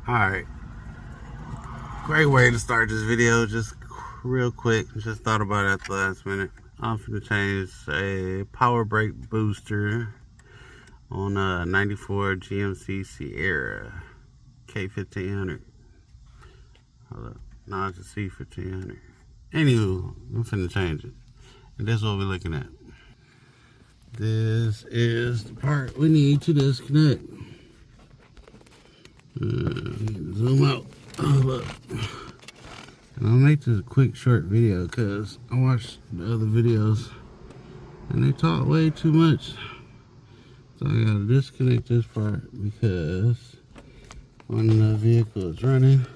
Alright, great way to start this video, just real quick. Just thought about it at the last minute. I'm gonna change a power brake booster on a 94 GMC Sierra K1500. Hold up, no, it's a C1500. Anywho, I'm finna change it. And this is what we're looking at. This is the part we need to disconnect. Zoom out. Oh, look. And I'll make this a quick, short video because I watched the other videos and they talk way too much. So I gotta disconnect this part because when the vehicle is running,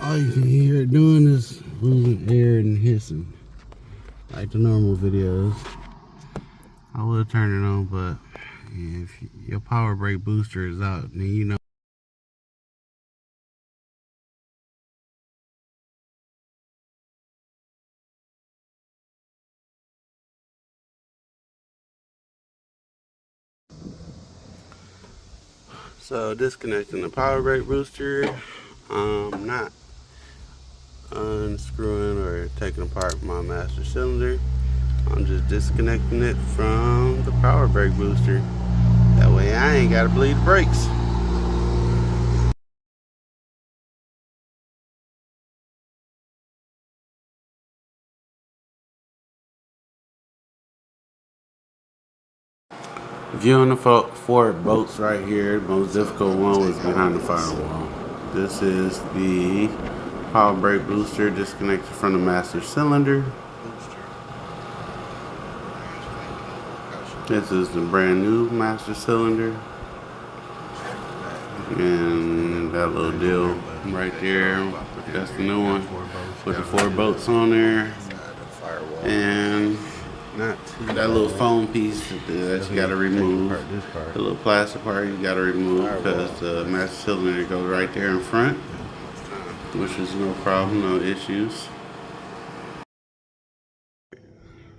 all you can hear it doing is losing air and hissing like the normal videos. I will turn it on, but if your power brake booster is out, then you know. So disconnecting the power brake booster, not unscrewing or taking apart my master cylinder. I'm just disconnecting it from the power brake booster. That way I ain't gotta bleed the brakes. Viewing the Ford bolts right here, the most difficult one was behind the firewall. This is the power brake booster disconnected from the master cylinder. This is the brand new master cylinder. And that little deal right there, that's the new one. Put the 4 bolts on there. And that little foam piece that you gotta remove. The little plastic part you gotta remove because the master cylinder goes right there in front, which is no problem, no issues.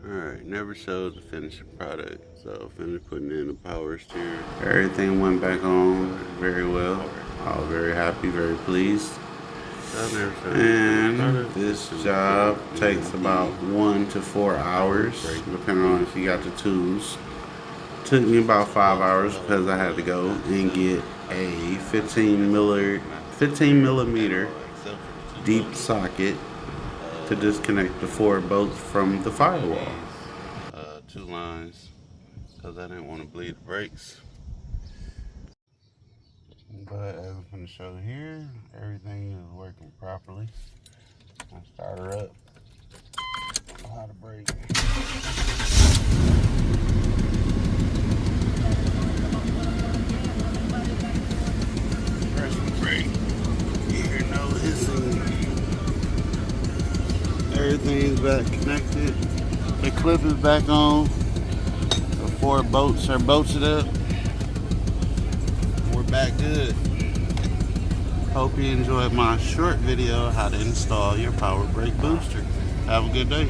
Alright, never showed the finished product, so finished putting in the power steer. Everything went back on very well. I was very happy, very pleased. And this job takes about 1 to 4 hours, depending on if you got the tools. Took me about 5 hours because I had to go and get a 15 millimeter deep socket to disconnect the 4 bolts from the firewall. 2 lines because I didn't want to bleed the brakes. But as I'm going to show here, everything is working properly. I'll start her up. How to brake. Press the brake. You hear no hissing. Everything's back connected. The clip is back on. The 4 bolts are bolted up. We're back good. Hope you enjoyed my short video how to install your power brake booster. Have a good day.